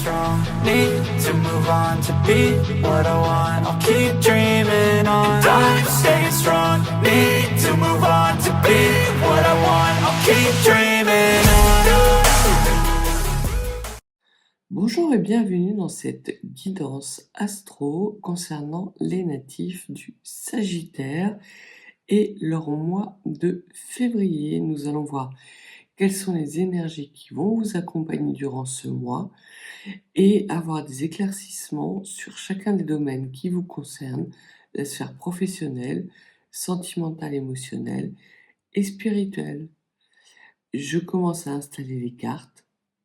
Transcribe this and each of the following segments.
strong, need to move on to be what I want. I'll keep dreaming on. And I'm staying strong, need to move on to be what I want. I'll keep dreaming on. Bonjour et bienvenue dans cette guidance astro concernant les natifs du Sagittaire et leur mois de février. Nous allons voir quelles sont les énergies qui vont vous accompagner durant ce mois et avoir des éclaircissements sur chacun des domaines qui vous concernent, la sphère professionnelle, sentimentale, émotionnelle et spirituelle. Je commence à installer les cartes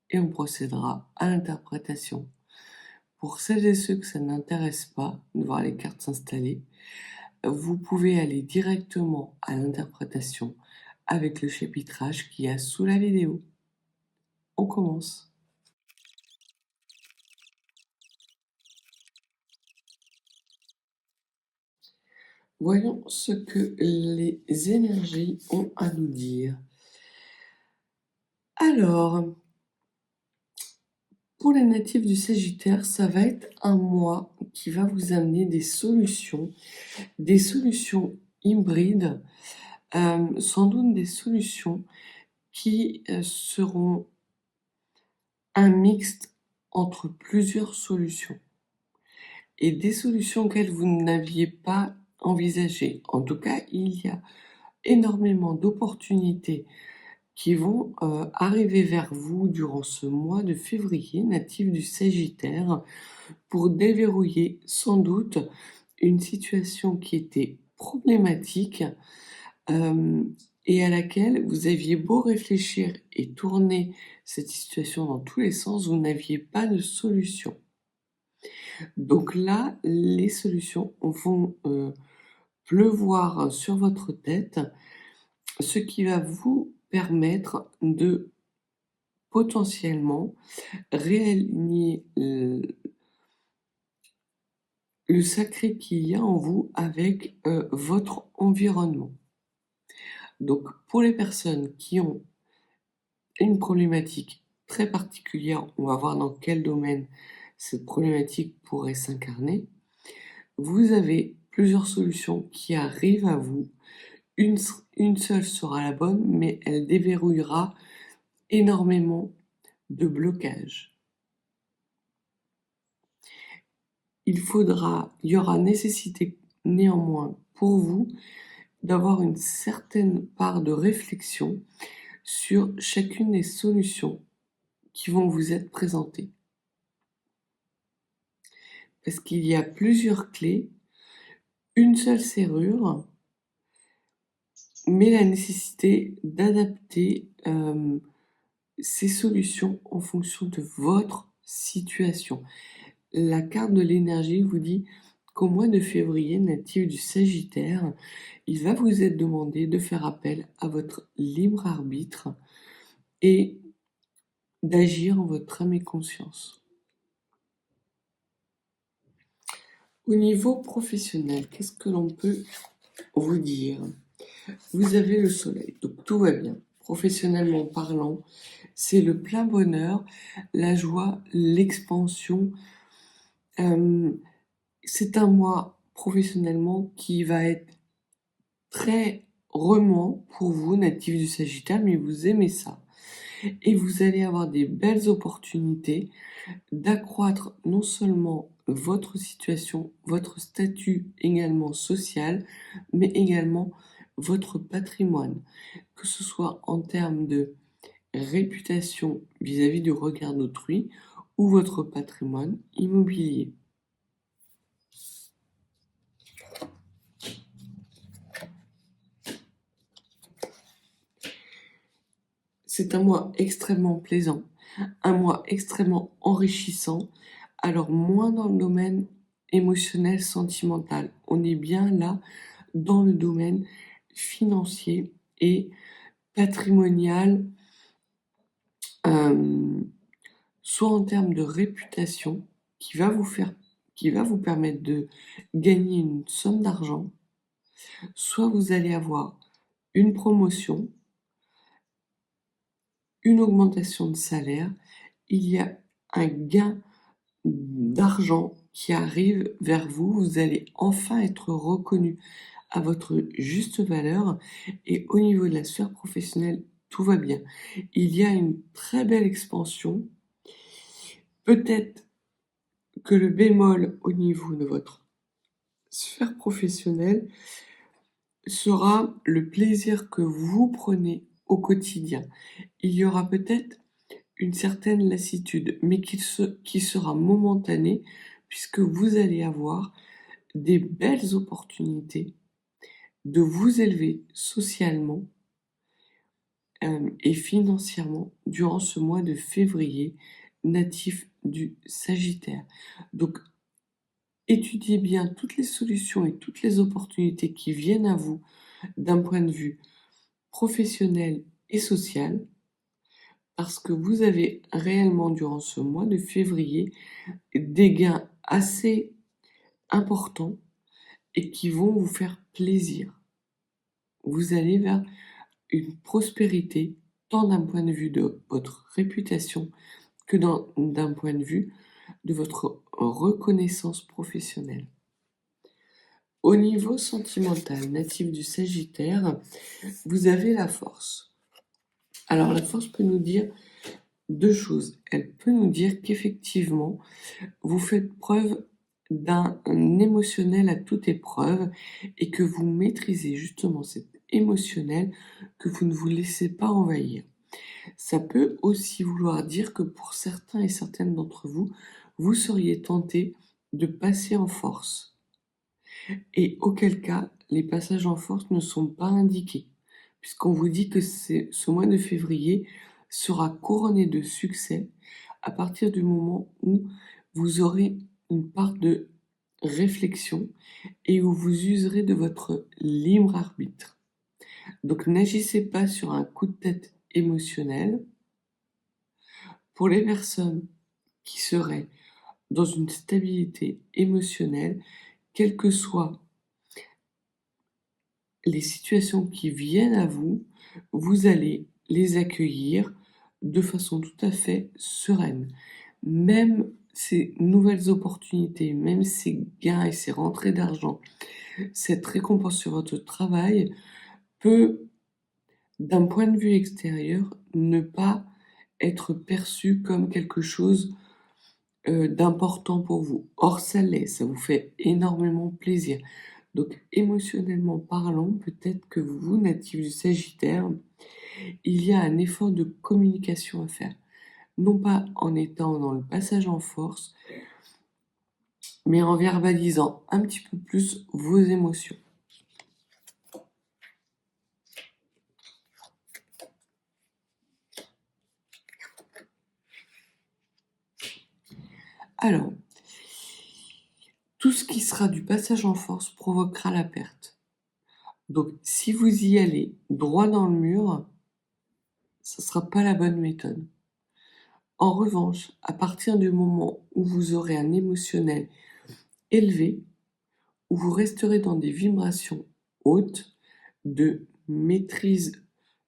et on procédera à l'interprétation. Pour celles et ceux que ça n'intéresse pas de voir les cartes s'installer, vous pouvez aller directement à l'interprétation avec le chapitrage qu'il y a sous la vidéo. On commence. Voyons ce que les énergies ont à nous dire. Alors, pour les natifs du Sagittaire, ça va être un mois qui va vous amener des solutions hybrides, sans doute des solutions qui seront un mixte entre plusieurs solutions et des solutions auxquelles vous n'aviez pas envisagées. En tout cas, il y a énormément d'opportunités qui vont arriver vers vous durant ce mois de février, natif du Sagittaire, pour déverrouiller sans doute une situation qui était problématique et à laquelle vous aviez beau réfléchir et tourner cette situation dans tous les sens, vous n'aviez pas de solution. Donc là, les solutions vont pleuvoir sur votre tête, ce qui va vous permettre de potentiellement réaligner le sacré qu'il y a en vous avec votre environnement. Donc pour les personnes qui ont une problématique très particulière, on va voir dans quel domaine cette problématique pourrait s'incarner, vous avez plusieurs solutions qui arrivent à vous. Une seule sera la bonne, mais elle déverrouillera énormément de blocages. Il y aura nécessité néanmoins pour vous d'avoir une certaine part de réflexion sur chacune des solutions qui vont vous être présentées. Parce qu'il y a plusieurs clés, une seule serrure, mais la nécessité d'adapter ces solutions en fonction de votre situation. La carte de l'énergie vous dit qu'au mois de février, natif du Sagittaire, il va vous être demandé de faire appel à votre libre arbitre et d'agir en votre âme et conscience. Au niveau professionnel, qu'est-ce que l'on peut vous dire ? Vous avez le soleil, donc tout va bien. Professionnellement parlant, c'est le plein bonheur, la joie, l'expansion. C'est un mois professionnellement qui va être très remuant pour vous, natifs du Sagittaire, mais vous aimez ça. Et vous allez avoir des belles opportunités d'accroître non seulement votre situation, votre statut également social, mais également votre patrimoine, que ce soit en termes de réputation vis-à-vis du regard d'autrui ou votre patrimoine immobilier. C'est un mois extrêmement plaisant, un mois extrêmement enrichissant, alors moins dans le domaine émotionnel, sentimental. On est bien là dans le domaine financier et patrimonial, soit en termes de réputation qui va vous permettre de gagner une somme d'argent, soit vous allez avoir une promotion, une augmentation de salaire, il y a un gain d'argent qui arrive vers vous. Vous allez enfin être reconnu à votre juste valeur et au niveau de la sphère professionnelle, tout va bien. Il y a une très belle expansion. Peut-être que le bémol au niveau de votre sphère professionnelle sera le plaisir que vous prenez au quotidien. Il y aura peut-être une certaine lassitude, mais qui sera momentanée puisque vous allez avoir des belles opportunités de vous élever socialement et financièrement durant ce mois de février natif du Sagittaire. Donc, étudiez bien toutes les solutions et toutes les opportunités qui viennent à vous d'un point de vue professionnel et social, parce que vous avez réellement durant ce mois de février des gains assez importants et qui vont vous faire plaisir. Vous allez vers une prospérité tant d'un point de vue de votre réputation que d'un point de vue de votre reconnaissance professionnelle. Au niveau sentimental, natif du Sagittaire, vous avez la force. Alors la force peut nous dire deux choses. Elle peut nous dire qu'effectivement, vous faites preuve d'un émotionnel à toute épreuve et que vous maîtrisez justement cet émotionnel, que vous ne vous laissez pas envahir. Ça peut aussi vouloir dire que pour certains et certaines d'entre vous, vous seriez tenté de passer en force. Et auquel cas, les passages en force ne sont pas indiqués, puisqu'on vous dit que ce mois de février sera couronné de succès à partir du moment où vous aurez une part de réflexion et où vous userez de votre libre arbitre. Donc n'agissez pas sur un coup de tête émotionnel. Pour les personnes qui seraient dans une stabilité émotionnelle, quelles que soient les situations qui viennent à vous, vous allez les accueillir de façon tout à fait sereine. Même ces nouvelles opportunités, même ces gains et ces rentrées d'argent, cette récompense sur votre travail peut, d'un point de vue extérieur, ne pas être perçu comme quelque chose d'important pour vous. Or, ça l'est, ça vous fait énormément plaisir. Donc, émotionnellement parlant, peut-être que vous, natif du Sagittaire, il y a un effort de communication à faire. Non pas en étant dans le passage en force, mais en verbalisant un petit peu plus vos émotions. Alors, tout ce qui sera du passage en force provoquera la perte. Donc, si vous y allez droit dans le mur, ce ne sera pas la bonne méthode. En revanche, à partir du moment où vous aurez un émotionnel élevé, où vous resterez dans des vibrations hautes de maîtrise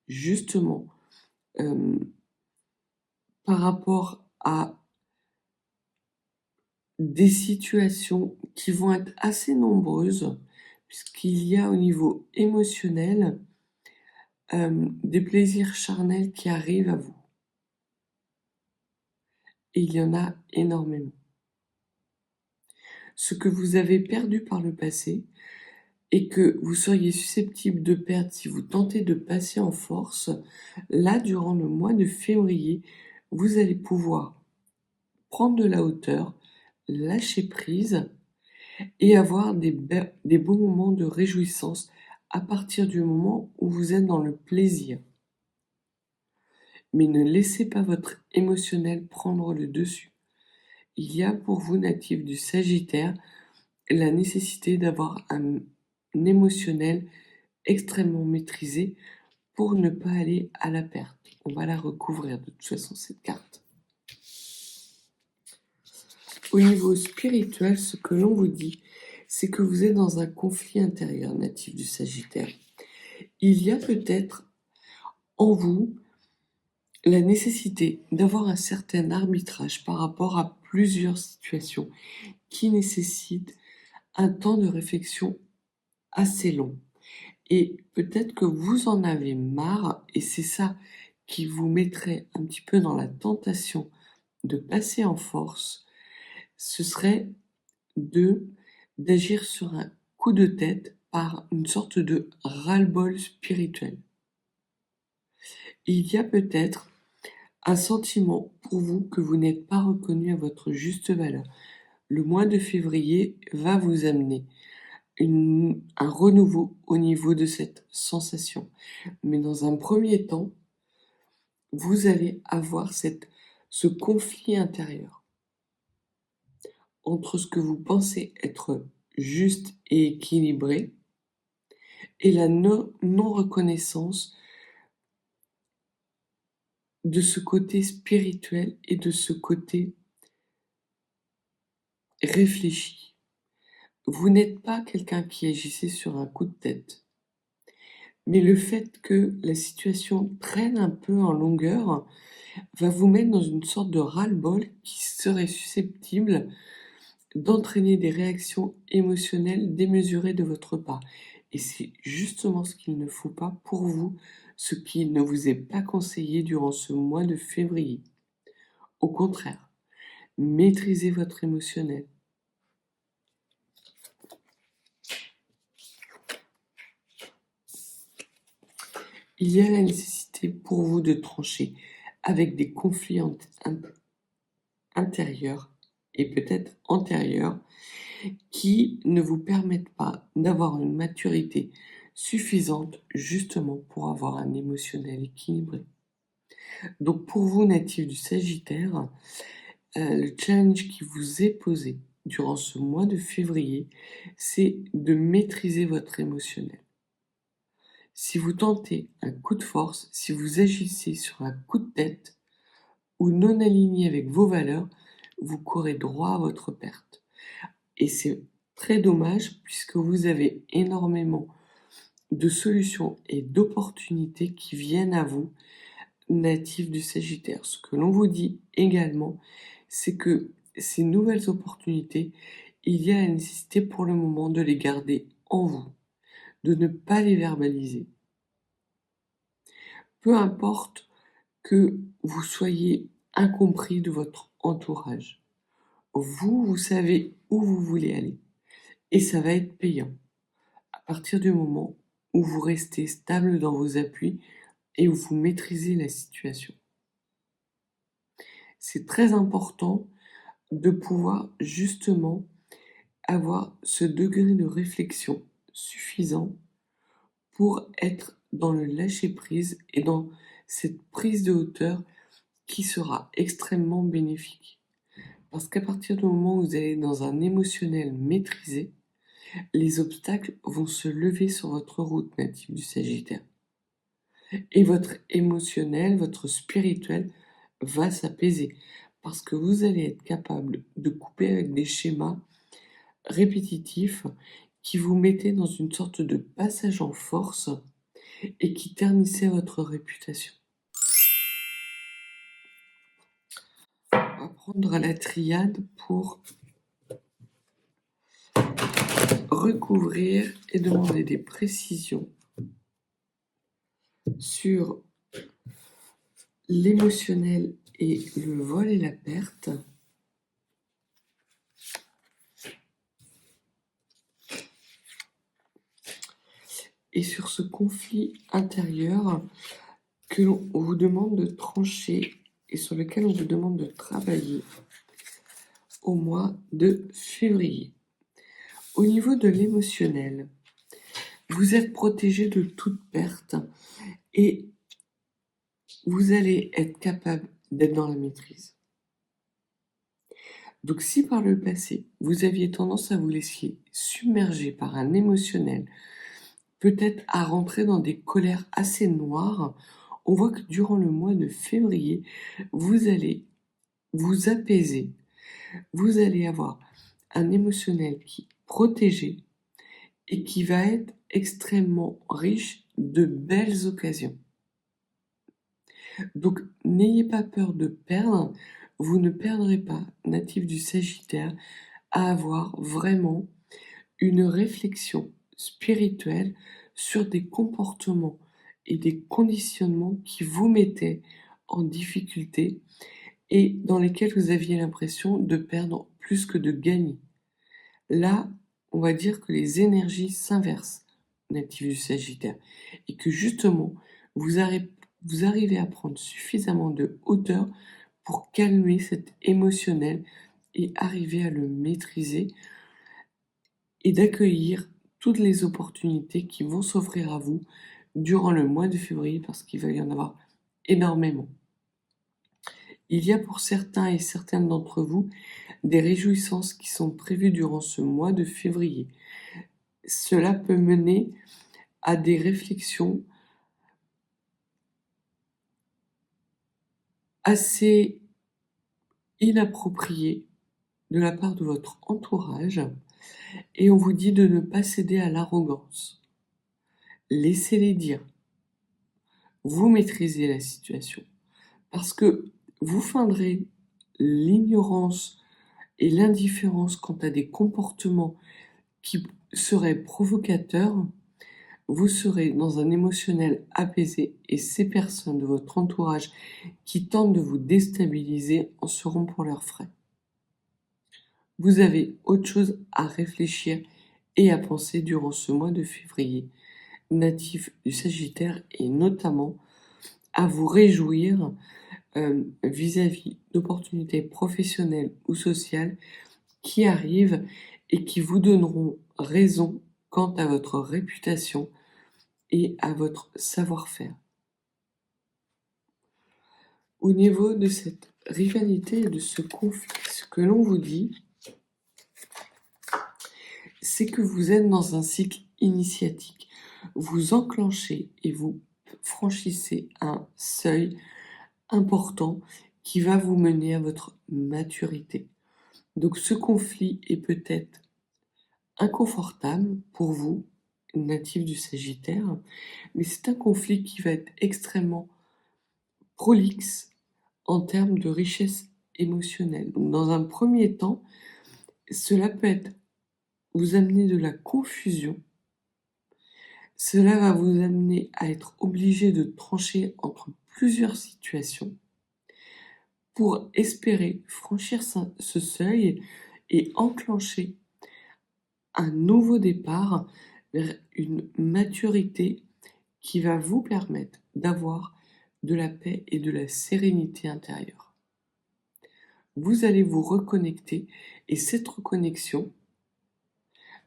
justement par rapport à des situations qui vont être assez nombreuses, puisqu'il y a au niveau émotionnel des plaisirs charnels qui arrivent à vous. Et il y en a énormément. Ce que vous avez perdu par le passé et que vous seriez susceptible de perdre si vous tentez de passer en force, là, durant le mois de février, vous allez pouvoir prendre de la hauteur, lâcher prise et avoir des beaux moments de réjouissance à partir du moment où vous êtes dans le plaisir. Mais ne laissez pas votre émotionnel prendre le dessus. Il y a pour vous, natif du Sagittaire, la nécessité d'avoir un émotionnel extrêmement maîtrisé pour ne pas aller à la perte. On va la recouvrir de toute façon, cette carte. Au niveau spirituel, ce que l'on vous dit, c'est que vous êtes dans un conflit intérieur, natif du Sagittaire. Il y a peut-être en vous la nécessité d'avoir un certain arbitrage par rapport à plusieurs situations qui nécessitent un temps de réflexion assez long. Et peut-être que vous en avez marre, et c'est ça qui vous mettrait un petit peu dans la tentation de passer en force, ce serait d'agir sur un coup de tête par une sorte de ras-le-bol spirituel. Il y a peut-être un sentiment pour vous que vous n'êtes pas reconnu à votre juste valeur. Le mois de février va vous amener un renouveau au niveau de cette sensation. Mais dans un premier temps, vous allez avoir ce conflit intérieur entre ce que vous pensez être juste et équilibré et la non-reconnaissance de ce côté spirituel et de ce côté réfléchi. Vous n'êtes pas quelqu'un qui agissait sur un coup de tête, mais le fait que la situation traîne un peu en longueur va vous mettre dans une sorte de ras-le-bol qui serait susceptible d'entraîner des réactions émotionnelles démesurées de votre part. Et c'est justement ce qu'il ne faut pas pour vous, ce qui ne vous est pas conseillé durant ce mois de février. Au contraire, maîtrisez votre émotionnel. Il y a la nécessité pour vous de trancher avec des conflits intérieurs et peut-être antérieurs qui ne vous permettent pas d'avoir une maturité suffisante justement pour avoir un émotionnel équilibré. Donc pour vous, natifs du Sagittaire, le challenge qui vous est posé durant ce mois de février, c'est de maîtriser votre émotionnel. Si vous tentez un coup de force, si vous agissez sur un coup de tête ou non aligné avec vos valeurs, vous courez droit à votre perte. Et c'est très dommage puisque vous avez énormément de solutions et d'opportunités qui viennent à vous, natifs du Sagittaire. Ce que l'on vous dit également, c'est que ces nouvelles opportunités, il y a la nécessité pour le moment de les garder en vous, de ne pas les verbaliser. Peu importe que vous soyez incompris de votre entourage. Vous savez où vous voulez aller. Et ça va être payant. À partir du moment où vous restez stable dans vos appuis et où vous maîtrisez la situation. C'est très important de pouvoir justement avoir ce degré de réflexion suffisant pour être dans le lâcher-prise et dans cette prise de hauteur qui sera extrêmement bénéfique. Parce qu'à partir du moment où vous allez dans un émotionnel maîtrisé, les obstacles vont se lever sur votre route, native du Sagittaire. Et votre émotionnel, votre spirituel va s'apaiser. Parce que vous allez être capable de couper avec des schémas répétitifs qui vous mettaient dans une sorte de passage en force et qui ternissaient votre réputation. On va prendre la triade pour recouvrir et demander des précisions sur l'émotionnel et le vol et la perte. Et sur ce conflit intérieur que l'on vous demande de trancher et sur lequel on vous demande de travailler au mois de février. Au niveau de l'émotionnel, vous êtes protégé de toute perte et vous allez être capable d'être dans la maîtrise. Donc si par le passé, vous aviez tendance à vous laisser submerger par un émotionnel, peut-être à rentrer dans des colères assez noires, on voit que durant le mois de février, vous allez vous apaiser, vous allez avoir un émotionnel qui est protégé et qui va être extrêmement riche de belles occasions. Donc n'ayez pas peur de perdre, vous ne perdrez pas, natif du Sagittaire, à avoir vraiment une réflexion spirituelle sur des comportements et des conditionnements qui vous mettaient en difficulté et dans lesquels vous aviez l'impression de perdre plus que de gagner. Là, on va dire que les énergies s'inversent, natif du Sagittaire, et que justement, vous arrivez à prendre suffisamment de hauteur pour calmer cet émotionnel et arriver à le maîtriser et d'accueillir toutes les opportunités qui vont s'offrir à vous durant le mois de février parce qu'il va y en avoir énormément. Il y a pour certains et certaines d'entre vous des réjouissances qui sont prévues durant ce mois de février. Cela peut mener à des réflexions assez inappropriées de la part de votre entourage et on vous dit de ne pas céder à l'arrogance. Laissez-les dire. Vous maîtrisez la situation parce que vous feindrez l'ignorance et l'indifférence quant à des comportements qui seraient provocateurs. Vous serez dans un émotionnel apaisé et ces personnes de votre entourage qui tentent de vous déstabiliser en seront pour leurs frais. Vous avez autre chose à réfléchir et à penser durant ce mois de février, natif du Sagittaire, et notamment à vous réjouir vis-à-vis d'opportunités professionnelles ou sociales qui arrivent et qui vous donneront raison quant à votre réputation et à votre savoir-faire. Au niveau de cette rivalité et de ce conflit, ce que l'on vous dit, c'est que vous êtes dans un cycle initiatique. Vous enclenchez et vous franchissez un seuil important qui va vous mener à votre maturité. Donc ce conflit est peut-être inconfortable pour vous, natif du Sagittaire, mais c'est un conflit qui va être extrêmement prolixe en termes de richesse émotionnelle. Donc dans un premier temps, cela peut vous amener de la confusion. Cela va vous amener à être obligé de trancher entre plusieurs situations pour espérer franchir ce seuil et enclencher un nouveau départ vers une maturité qui va vous permettre d'avoir de la paix et de la sérénité intérieure. Vous allez vous reconnecter et cette reconnexion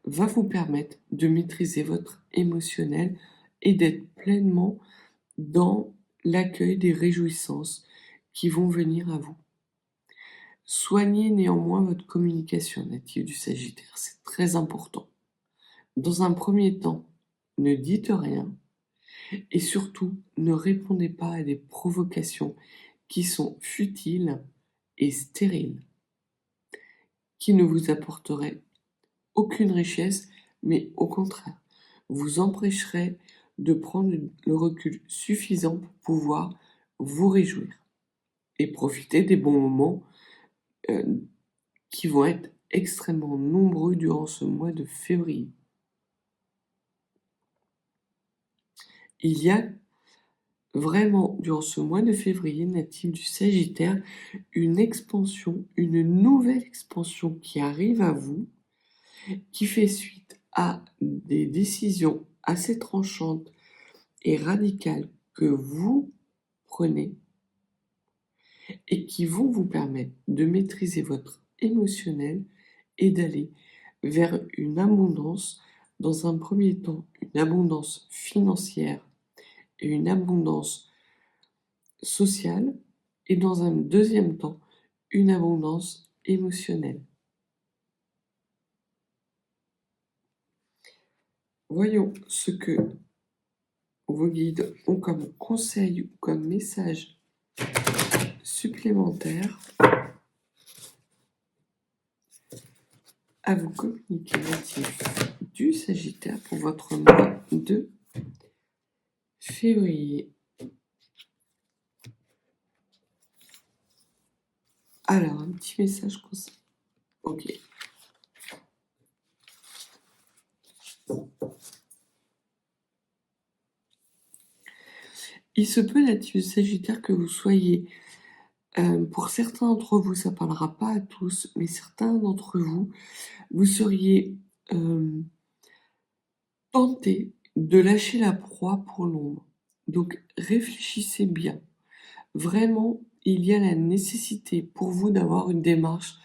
va vous permettre de maîtriser votre émotionnel et d'être pleinement dans l'accueil des réjouissances qui vont venir à vous. Soignez néanmoins votre communication, native du Sagittaire, c'est très important. Dans un premier temps, ne dites rien et surtout ne répondez pas à des provocations qui sont futiles et stériles, qui ne vous apporteraient aucune richesse, mais au contraire, vous empêcherait de prendre le recul suffisant pour pouvoir vous réjouir et profiter des bons moments qui vont être extrêmement nombreux durant ce mois de février. Il y a vraiment, durant ce mois de février, natif du Sagittaire, une expansion, une nouvelle expansion qui arrive à vous, qui fait suite à des décisions assez tranchantes et radicales que vous prenez et qui vont vous permettre de maîtriser votre émotionnel et d'aller vers une abondance, dans un premier temps, une abondance financière et une abondance sociale, et dans un deuxième temps, une abondance émotionnelle. Voyons ce que vos guides ont comme conseil ou comme message supplémentaire à vous communiquer, natif du Sagittaire, pour votre mois de février. Alors, un petit message conseil. Ok. Il se peut, natif du Sagittaire, que vous soyez, pour certains d'entre vous, ça parlera pas à tous, mais certains d'entre vous, vous seriez tentés de lâcher la proie pour l'ombre. Donc, réfléchissez bien. Vraiment, il y a la nécessité pour vous d'avoir une démarche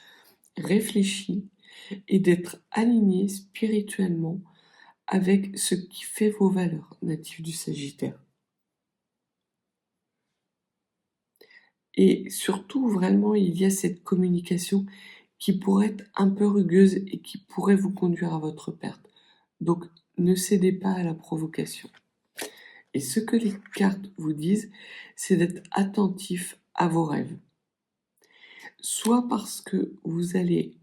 réfléchie et d'être aligné spirituellement avec ce qui fait vos valeurs, natifs du Sagittaire. Et surtout, vraiment, il y a cette communication qui pourrait être un peu rugueuse et qui pourrait vous conduire à votre perte. Donc, ne cédez pas à la provocation. Et ce que les cartes vous disent, c'est d'être attentif à vos rêves. Soit parce que vous allez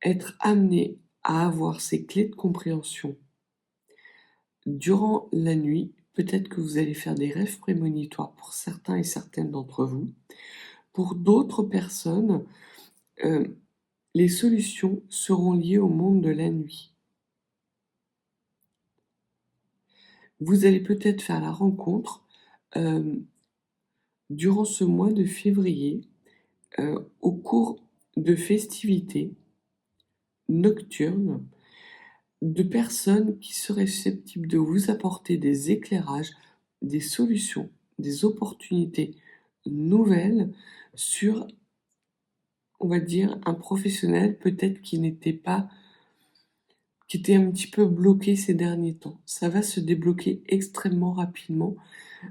être amené à avoir ces clés de compréhension durant la nuit. Peut-être que vous allez faire des rêves prémonitoires pour certains et certaines d'entre vous. Pour d'autres personnes, les solutions seront liées au monde de la nuit. Vous allez peut-être faire la rencontre durant ce mois de février, au cours de festivités nocturnes, de personnes qui seraient susceptibles de vous apporter des éclairages, des solutions, des opportunités nouvelles sur, on va dire, un professionnel peut-être qui était un petit peu bloqué ces derniers temps. Ça va se débloquer extrêmement rapidement,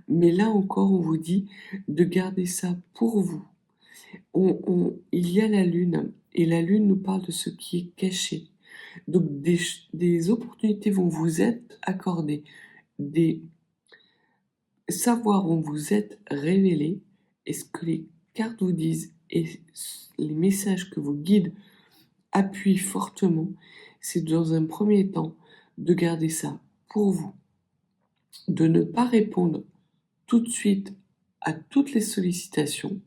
mais là encore, on vous dit de garder ça pour vous. Il y a la lune, et la lune nous parle de ce qui est caché. Donc des opportunités vont vous être accordées, des savoirs vont vous être révélés, et ce que les cartes vous disent et les messages que vos guides appuient fortement, c'est dans un premier temps de garder ça pour vous, de ne pas répondre tout de suite à toutes les sollicitations,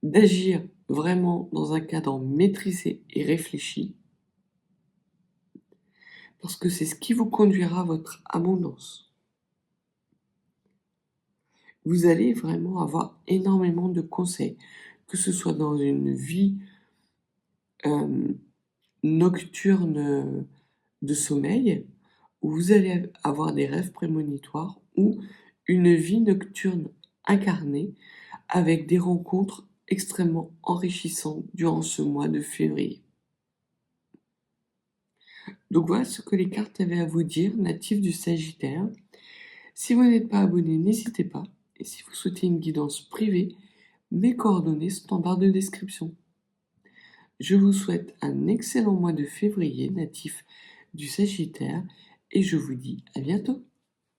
d'agir vraiment dans un cadre maîtrisé et réfléchi, parce que c'est ce qui vous conduira à votre abondance. Vous allez vraiment avoir énormément de conseils, que ce soit dans une vie nocturne de sommeil, où vous allez avoir des rêves prémonitoires, ou une vie nocturne incarnée avec des rencontres extrêmement enrichissantes durant ce mois de février. Donc voilà ce que les cartes avaient à vous dire, natifs du Sagittaire. Si vous n'êtes pas abonné, n'hésitez pas. Et si vous souhaitez une guidance privée, mes coordonnées sont en barre de description. Je vous souhaite un excellent mois de février, natif du Sagittaire, et je vous dis à bientôt.